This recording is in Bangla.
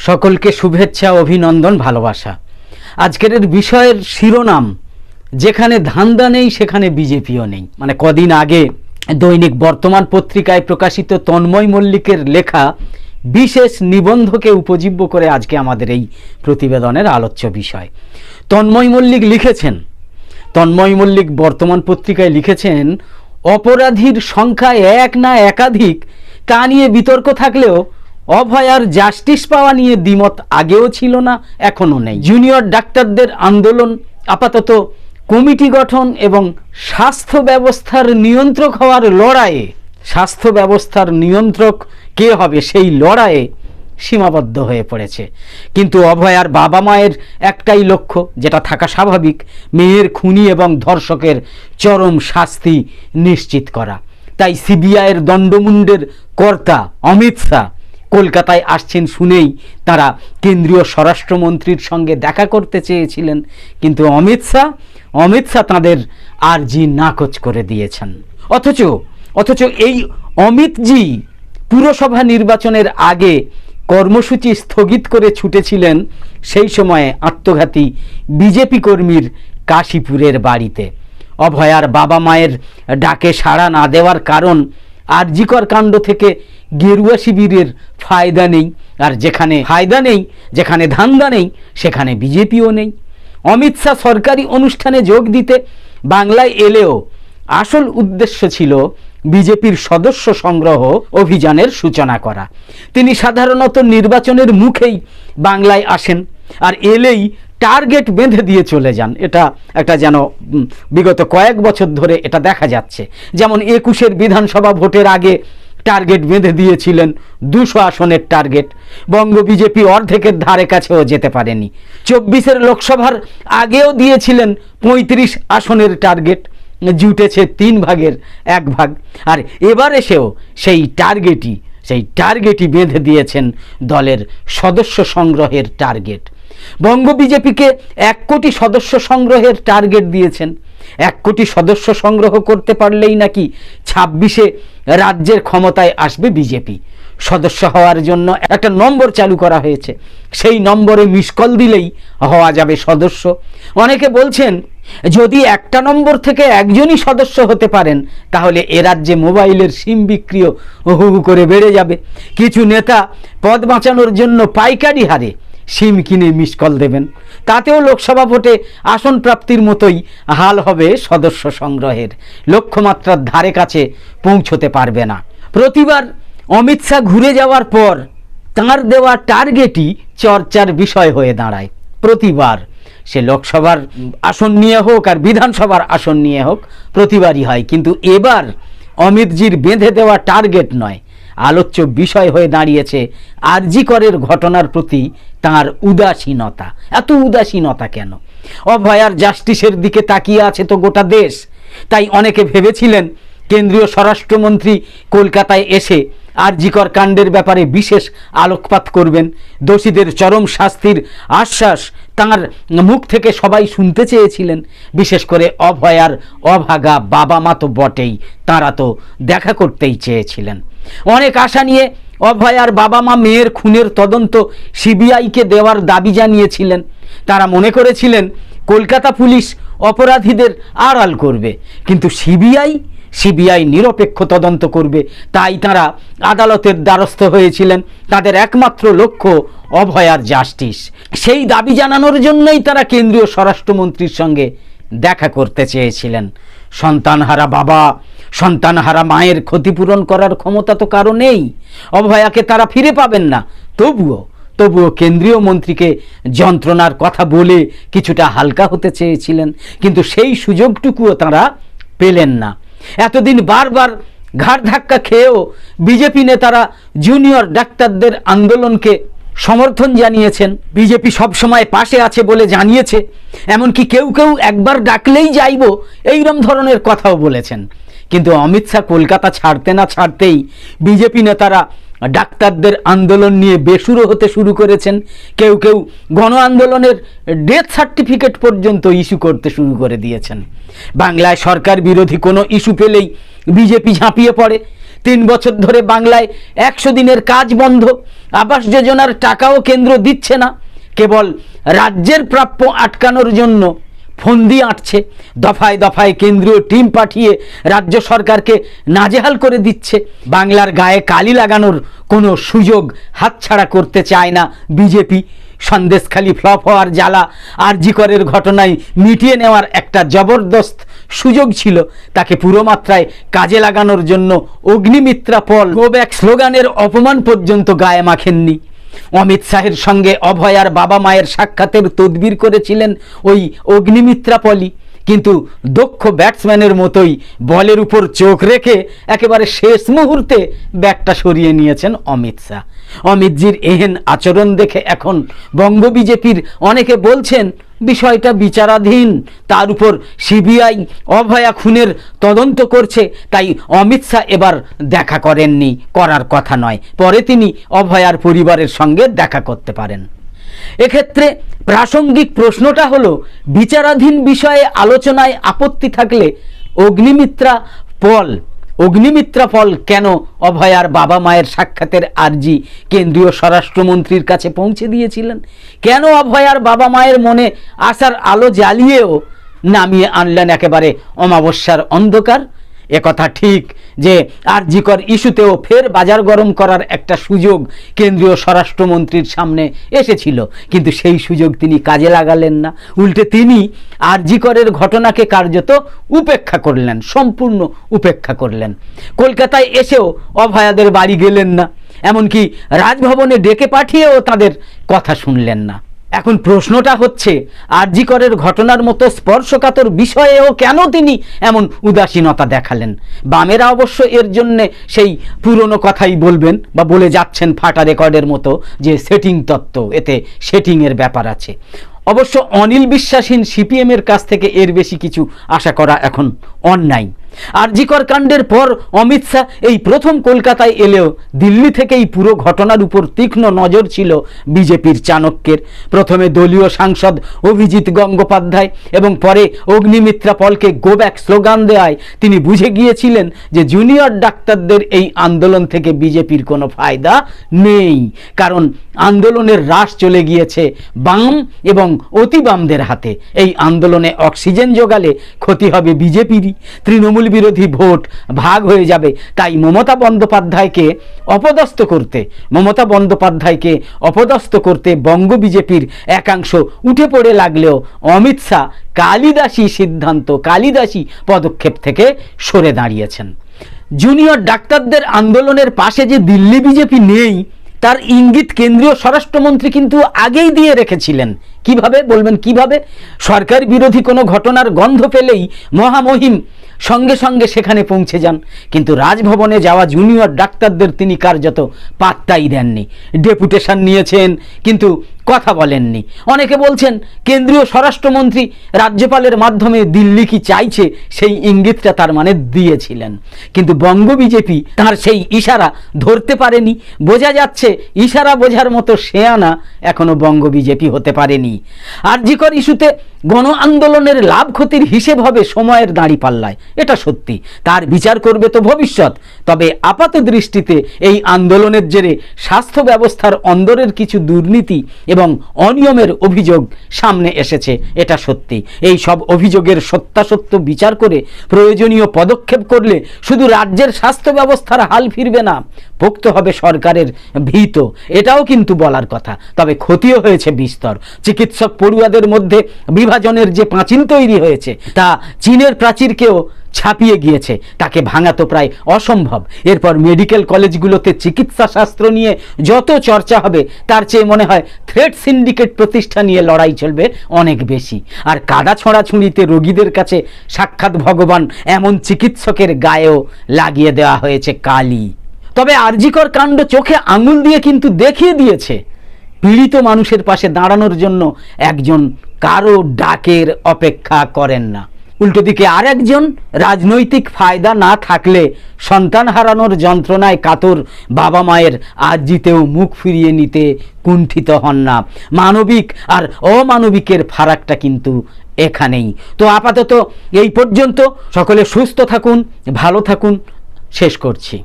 সকলকে শুভেচ্ছা, অভিনন্দন, ভালোবাসা। আজকের বিষয়ের শিরোনাম, যেখানে ধান্দা নেই সেখানে বিজেপিও নেই। মানে কদিন আগে দৈনিক বর্তমান পত্রিকায় প্রকাশিত তন্ময় মল্লিকের লেখা বিশেষ নিবন্ধকে উপজীব্য করে আজকে আমাদের এই প্রতিবেদনের আলোচ্য বিষয়। তন্ময় মল্লিক বর্তমান পত্রিকায় লিখেছেন, অপরাধীর সংখ্যা এক না একাধিক তা নিয়ে বিতর্ক থাকলেও অভয়ার জাস্টিস পাওয়া নিয়ে দ্বিমত আগেও ছিল না, এখনও নেই। জুনিয়র ডাক্তারদের আন্দোলন, আপাতত কমিটি গঠন এবং স্বাস্থ্য ব্যবস্থার নিয়ন্ত্রক হওয়ার লড়াইয়ে, স্বাস্থ্য ব্যবস্থার নিয়ন্ত্রক কে হবে সেই লড়াইয়ে সীমাবদ্ধ হয়ে পড়েছে। কিন্তু অভয়ার বাবা মায়ের একটাই লক্ষ্য, যেটা থাকা স্বাভাবিক, মেয়ের খুনি এবং ধর্ষকের চরম শাস্তি নিশ্চিত করা। তাই সিবিআইয়ের দণ্ডমুণ্ডের কর্তা অমিত শাহ কলকাতায় আসছেন শুনেই তারা কেন্দ্রীয় স্বরাষ্ট্রমন্ত্রীর সঙ্গে দেখা করতে চেয়েছিলেন, কিন্তু অমিত শাহ তাঁদের আর্জি নাকচ করে দিয়েছেন। অথচ এই অমিতজি পুরসভা নির্বাচনের আগে কর্মসূচি স্থগিত করে ছুটেছিলেন সেই সময়ে আত্মঘাতী বিজেপি কর্মীর কাশীপুরের বাড়িতে। অভয়ার বাবা মায়ের ডাকে সাড়া না দেওয়ার কারণ, আরজিকর কাণ্ড থেকে গেরুয়া শিবিরের ফায়দা নেই, আর যেখানে ফায়দা নেই, যেখানে ধান্দা নেই, সেখানে বিজেপিও নেই। অমিত শাহ সরকারি অনুষ্ঠানে যোগ দিতে বাংলায় এলেও আসল উদ্দেশ্য ছিল বিজেপির সদস্য সংগ্রহ অভিযানের সূচনা করা। তিনি সাধারণত নির্বাচনের মুখেই বাংলায় আসেন, আর এলেই টার্গেট বেঁধে দিয়ে চলে যান। এটা একটা যেন বিগত কয়েক বছর ধরে এটা দেখা যাচ্ছে। যেমন 21-এর বিধানসভা ভোটের আগে টার্গেট বেঁধে দিয়েছিলেন 200 আসনের টার্গেট। বঙ্গ বিজেপি অর্ধেকের ধারে কাছেও যেতে পারেনি। 24-এর লোকসভার আগেও দিয়েছিলেন 35 আসনের টার্গেট, জুটেছে 3 ভাগের 1 ভাগ। আর এবার এসেও সেই টার্গেটই বেঁধে দিয়েছেন দলের সদস্য সংগ্রহের টার্গেট। বঙ্গ বিজেপিকে 1 কোটি সদস্য সংগ্রহের টার্গেট দিয়েছেন। 1 কোটি সদস্য সংগ্রহ করতে পারলেই নাকি 26-এ রাজ্যের ক্ষমতায় আসবে বিজেপি। সদস্য হওয়ার জন্য একটা নম্বর চালু করা হয়েছে, সেই নম্বরে মিস কল দিলেই হওয়া যাবে সদস্য। অনেকে বলছেন, যদি একটা নম্বর থেকে একজনই সদস্য হতে পারেন, তাহলে এ রাজ্যে মোবাইলের সিম বিক্রিও হু হু করে বেড়ে যাবে। কিছু নেতা পদ বাঁচানোর জন্য পাইকারি হারে সিম কিনে মিস কল দেবেন, তাতেও লোকসভা ভোটে আসন প্রাপ্তির মতোই হাল হবে সদস্য সংগ্রহের। লক্ষ্যমাত্রার ধারে কাছে পৌঁছতে পারবে না। প্রতিবার অমিত শাহ ঘুরে যাওয়ার পর তাঁর দেওয়া টার্গেটই চর্চার বিষয় হয়ে দাঁড়ায়। প্রতিবার, সে লোকসভার আসন নিয়ে হোক আর বিধানসভার আসন নিয়ে হোক, প্রতিবারই হয়। কিন্তু এবার অমিতজির বেঁধে দেওয়া টার্গেট নয়, আলোচ্য বিষয় হয়ে দাঁড়িয়েছে আরজিকরের ঘটনার প্রতি তাঁর উদাসীনতা। এত উদাসীনতা কেন? অভয়ার জাস্টিসের দিকে তাকিয়ে আছে তো গোটা দেশ। তাই অনেকে ভেবেছিলেন কেন্দ্রীয় স্বরাষ্ট্রমন্ত্রী কলকাতায় এসে আরজিকর কাণ্ডের ব্যাপারে বিশেষ আলোকপাত করবেন। দোষীদের চরম শাস্তির আশ্বাস তাঁর মুখ থেকে সবাই শুনতে চেয়েছিলেন। বিশেষ করে অভয়ার অভাগা বাবা মা তো বটেই, তাঁরা তো দেখা করতেই চেয়েছিলেন। অনেক আশা নিয়ে অভয়ার বাবা মা মেয়ের খুনের তদন্ত সিবিআইকে দেওয়ার দাবি জানিয়েছিলেন। তারা মনে করেছিলেন কলকাতা পুলিশ অপরাধীদের আড়াল করবে, কিন্তু সিবিআই নিরপেক্ষ তদন্ত করবে। তাই তারা আদালতের দ্বারস্থ হয়েছিলেন। তাদের একমাত্র লক্ষ্য অভয়ার জাস্টিস। সেই দাবি জানানোর জন্যই তারা কেন্দ্রীয় স্বরাষ্ট্রমন্ত্রীর সঙ্গে দেখা করতে চেয়েছিলেন। সন্তানহারা বাবা, সন্তানহারা মায়ের ক্ষতিপূরণ করার ক্ষমতা তো কারো নেই। অভয়াকে তারা ফিরে পাবেন না। তবুও কেন্দ্রীয় মন্ত্রীকে যন্ত্রণার কথা বলে কিছুটা হালকা হতে চেয়েছিলেন, কিন্তু সেই সুযোগটুকুও তারা পেলেন না। এতদিন বারবার ঘাড় ধাক্কা খেয়েও বিজেপি নেতারা জুনিয়র ডাক্তারদের আন্দোলনকে সমর্থন জানিয়েছেন। বিজেপি সবসময় পাশে আছে বলে জানিয়েছে। এমনকি কেউ একবার ডাকলেই যাইব, এইরকম ধরনের কথাও বলেছেন। কিন্তু অমিত শাহ কলকাতা ছাড়তে না ছাড়তেই বিজেপি নেতারা ডাক্তারদের আন্দোলন নিয়ে বেসুরো হতে শুরু করেছেন। কেউ গণ আন্দোলনের ডেথ সার্টিফিকেট পর্যন্ত ইস্যু করতে শুরু করে দিয়েছেন। বাংলায় সরকার বিরোধী কোনো ইস্যু পেলেই বিজেপি ঝাঁপিয়ে পড়ে। 3 বছর ধরে বাংলায় 100 দিনের কাজ বন্ধ, আবাস যোজনার টাকাও কেন্দ্র দিচ্ছে না, কেবল রাজ্যের প্রাপ্য আটকানোর জন্য ফন্দি আঁটছে, দফায় দফায় কেন্দ্রীয় টিম পাঠিয়ে রাজ্য সরকারকে নাজেহাল করে দিচ্ছে। বাংলার গায়ে কালি লাগানোর কোনো সুযোগ হাতছাড়া করতে চায় না বিজেপি। সন্দেশখালি ফ্লপ হওয়ার জ্বালা আরজি করের ঘটনায় মিটিয়ে নেওয়ার একটা জবরদস্ত সুযোগ ছিল, তাকে পুরো মাত্রায় কাজে লাগানোর জন্য অগ্নিমিত্রা পল গো ব্যাক স্লোগানের অপমান পর্যন্ত গায়ে মাখেননি। অমিত শাহের সঙ্গে অভয়ার বাবা মায়ের সাক্ষাতের তদবির করেছিলেন ওই অগ্নিমিত্রা পলই, কিন্তু দক্ষ ব্যাটসম্যানের মতোই বলের উপর চোখ রেখে একেবারে শেষ মুহূর্তে ব্যাটটা সরিয়ে নিয়েছেন অমিত শাহ। অমিতজির এহেন আচরণ দেখে এখন বঙ্গ বিজেপির অনেকে বলছেন বিষয়টা বিচারাধীন, তার উপর সিবিআই অভয়া খুনের তদন্ত করছে, তাই অমিত শাহ এবার দেখা করেননি, করার কথা নয়, পরে তিনি অভয়ার পরিবারের সঙ্গে দেখা করতে পারেন। এক্ষেত্রে প্রাসঙ্গিক প্রশ্নটা হলো, বিচারাধীন বিষয়ে আলোচনায় আপত্তি থাকলে অগ্নিমিত্রা পল কেন অভয়ার বাবা মায়ের সাক্ষাতের আর্জি কেন্দ্রীয় স্বরাষ্ট্রমন্ত্রীর কাছে পৌঁছে দিয়েছিলেন? কেন অভয়ার বাবা মায়ের মনে আশার আলো জ্বালিয়েও নামিয়ে আনলেন একেবারে অমাবস্যার অন্ধকার? একথা ঠিক যে আরজিকর ইস্যুতেও ফের বাজার গরম করার একটা সুযোগ কেন্দ্রীয় স্বরাষ্ট্রমন্ত্রীর সামনে এসেছিল, কিন্তু সেই সুযোগ তিনি কাজে লাগালেন না। উল্টে তিনি আরজিকরের ঘটনাকে কার্যত উপেক্ষা করলেন, সম্পূর্ণ উপেক্ষা করলেন। কলকাতায় এসেও অভয়াদের বাড়ি গেলেন না, এমনকি রাজভবনে ডেকে পাঠিয়েও তাদের কথা শুনলেন না। এখন প্রশ্নটা হচ্ছে, আরজি করের ঘটনার মতো স্পর্শকাতর বিষয়েও কেন তিনি এমন উদাসীনতা দেখালেন? বামেরা অবশ্য এর জন্যে সেই পুরনো কথাই বলবেন বা বলে যাচ্ছেন ফাটা রেকর্ডের মতো যে সেটিং তত্ত্ব, এতে সেটিংয়ের ব্যাপার আছে। অবশ্য অনিল বিশ্বাসহীন সিপিএমের কাছ থেকে এর বেশি কিছু আশা করা এখন অন্যায়। আরজিকর কাণ্ডের পর অমিত শাহ এই প্রথম কলকাতায় এলেও দিল্লি থেকেই পুরো ঘটনার উপর তীক্ষ্ণ নজর ছিল বিজেপির চাণক্যের। প্রথমে দলীয় সাংসদ অভিজিৎ গঙ্গোপাধ্যায় এবং পরে অগ্নিমিত্রা পলকে গো ব্যাক স্লোগান দেওয়ায় তিনি বুঝে গিয়েছিলেন যে জুনিয়র ডাক্তারদের এই আন্দোলন থেকে বিজেপির কোনো ফায়দা নেই, কারণ আন্দোলনের রাশ চলে গিয়েছে বাম এবং অতি বামদের হাতে। এই আন্দোলনে অক্সিজেন যোগালে ক্ষতি হবে বিজেপিরই, তৃণমূল বিরোধী ভোট ভাগ হয়ে যাবে। তাই মমতা বন্দ্যোপাধ্যায়কে অপদস্থ করতে বঙ্গ বিজেপির একাংশ উঠে পড়ে লাগলেও অমিত শাহ কালিদাসী পদক্ষেপ থেকে সরে দাঁড়িয়েছেন। জুনিয়র ডাক্তারদের আন্দোলনের পাশে যে দিল্লি বিজেপি নেই তার ইঙ্গিত কেন্দ্রীয় স্বরাষ্ট্রমন্ত্রী কিন্তু আগেই দিয়ে রেখেছিলেন। কিভাবে বলবেন? কিভাবে? সরকার বিরোধী কোনো ঘটনার গন্ধ পেলেই মহামহিম সঙ্গে সঙ্গে সেখানে পৌঁছে যান, কিন্তু রাজভবনে যাওয়া জুনিয়র ডাক্তারদের তিনি কার্যত পাত্তাই দেননি। ডেপুটেশন নিয়েছেন কিন্তু কথা বলেননি। অনেকে বলছেন কেন্দ্রীয় স্বরাষ্ট্রমন্ত্রী রাজ্যপালের মাধ্যমে দিল্লি কি চাইছে সেই ইঙ্গিতটা তার মানে দিয়েছিলেন, কিন্তু বঙ্গ বিজেপি তার সেই ইশারা ধরতে পারেনি। বোঝা যাচ্ছে ইশারা বোঝার মতো শেয়ানা এখনো বঙ্গ বিজেপি হতে পারেনি। আরজিকর ইস্যুতে গণ আন্দোলনের লাভ ক্ষতির হিসেব হবে সময়ের দাঁড়িপাল্লায়, এটা সত্যি। তার বিচার করবে তো ভবিষ্যৎ। তবে আপাত দৃষ্টিতে এই আন্দোলনের জেরে স্বাস্থ্য ব্যবস্থার অন্দরের কিছু দুর্নীতি এবং অনিয়মের অভিযোগ সামনে এসেছে, এটা সত্যি। এই সব অভিযোগের সত্যাসত্য বিচার করে প্রয়োজনীয় পদক্ষেপ করলে শুধু রাজ্যের স্বাস্থ্য ব্যবস্থার হাল ফিরবে না, পোক্ত হবে সরকারের ভিত, এটাও কিন্তু বলার কথা। তবে ক্ষতিও হয়েছে বিস্তর। চিকিৎসক পড়ুয়াদের মধ্যে বিভাজনের যে প্রাচীর তৈরি হয়েছে তা চীনের প্রাচীরকেও ছাপিয়ে গিয়েছে, তাকে ভাঙা তো প্রায় অসম্ভব। এরপর মেডিকেল কলেজগুলোতে চিকিৎসা শাস্ত্র নিয়ে যত চর্চা হবে তার চেয়ে মনে হয় থ্রেড সিন্ডিকেট প্রতিষ্ঠা নিয়ে লড়াই চলবে অনেক বেশি। আর কাদা ছড়াছুঁড়িতে রোগীদের কাছে সাক্ষাৎ ভগবান এমন চিকিৎসকের গায়েও লাগিয়ে দেওয়া হয়েছে কালি। তবে আরজিকর কাণ্ড চোখে আঙুল দিয়ে কিন্তু দেখিয়ে দিয়েছে পীড়িত মানুষের পাশে দাঁড়ানোর জন্য একজন কারো ডাকের অপেক্ষা করেন না। উল্টো দিকে আরেকজন রাজনৈতিক ফায়দা না থাকলে সন্তান হারানোর যন্ত্রণায় কাতর বাবা মায়ের আর্জিতেও মুখ ফিরিয়ে নিতে কুণ্ঠিত হন না। মানবিক আর অমানবিকের ফারাকটা কিন্তু এখানেই। তো আপাতত এই পর্যন্ত। সকলে সুস্থ থাকুন, ভালো থাকুন, শেষ করছি।